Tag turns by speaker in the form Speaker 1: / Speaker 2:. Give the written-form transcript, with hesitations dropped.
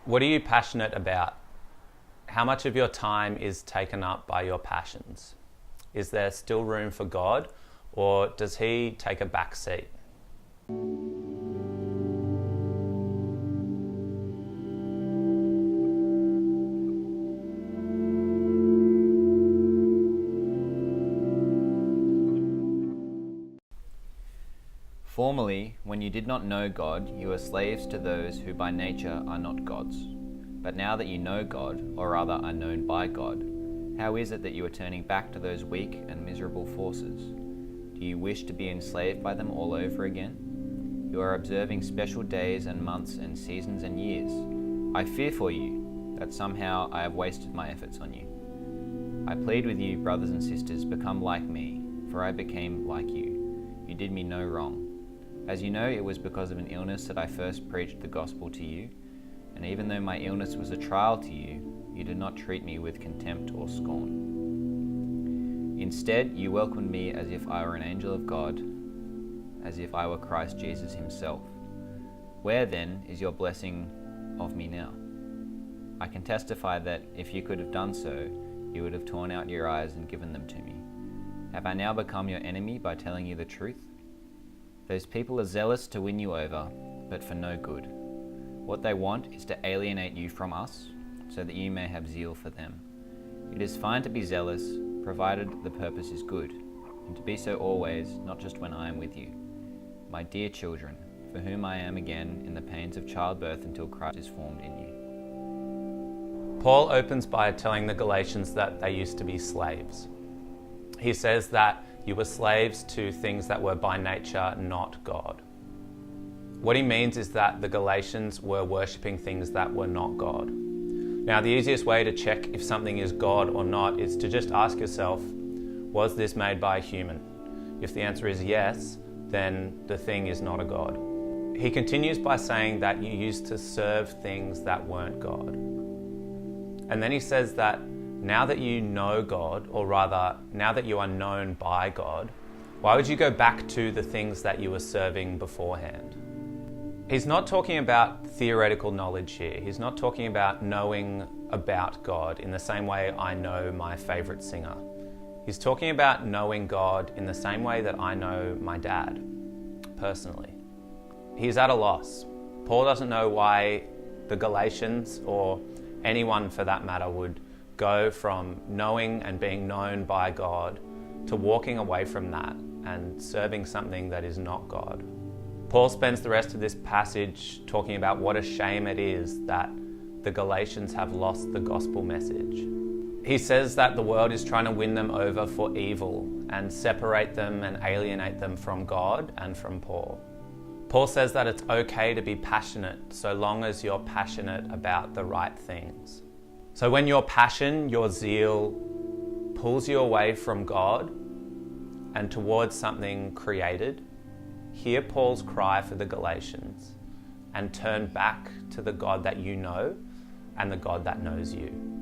Speaker 1: What are you passionate about? How much of your time is taken up by your passions? Is there still room for God, or does He take a back seat?
Speaker 2: Formerly, when you did not know God, you were slaves to those who by nature are not gods. But now that you know God, or rather are known by God, how is it that you are turning back to those weak and miserable forces? Do you wish to be enslaved by them all over again? You are observing special days and months and seasons and years. I fear for you that somehow I have wasted my efforts on you. I plead with you, brothers and sisters, become like me, for I became like you. You did me no wrong. As you know, it was because of an illness that I first preached the gospel to you, and even though my illness was a trial to you, you did not treat me with contempt or scorn. Instead, you welcomed me as if I were an angel of God, as if I were Christ Jesus himself. Where then is your blessing of me now? I can testify that if you could have done so, you would have torn out your eyes and given them to me. Have I now become your enemy by telling you the truth? Those people are zealous to win you over, but for no good. What they want is to alienate you from us, so that you may have zeal for them. It is fine to be zealous, provided the purpose is good, and to be so always, not just when I am with you. My dear children, for whom I am again in the pains of childbirth until Christ is formed in you.
Speaker 1: Paul opens by telling the Galatians that they used to be slaves. He says that you were slaves to things that were by nature not God. What he means is that the Galatians were worshipping things that were not God. Now, the easiest way to check if something is God or not is to just ask yourself, was this made by a human? If the answer is yes, then the thing is not a God. He continues by saying that you used to serve things that weren't God. And then he says that now that you know God, or rather, now that you are known by God, why would you go back to the things that you were serving beforehand? He's not talking about theoretical knowledge here. He's not talking about knowing about God in the same way I know my favorite singer. He's talking about knowing God in the same way that I know my dad, personally. He's at a loss. Paul doesn't know why the Galatians, or anyone for that matter, would go from knowing and being known by God to walking away from that and serving something that is not God. Paul spends the rest of this passage talking about what a shame it is that the Galatians have lost the gospel message. He says that the world is trying to win them over for evil and separate them and alienate them from God and from Paul. Paul says that it's okay to be passionate so long as you're passionate about the right things. So when your passion, your zeal, pulls you away from God and towards something created, hear Paul's cry for the Galatians and turn back to the God that you know and the God that knows you.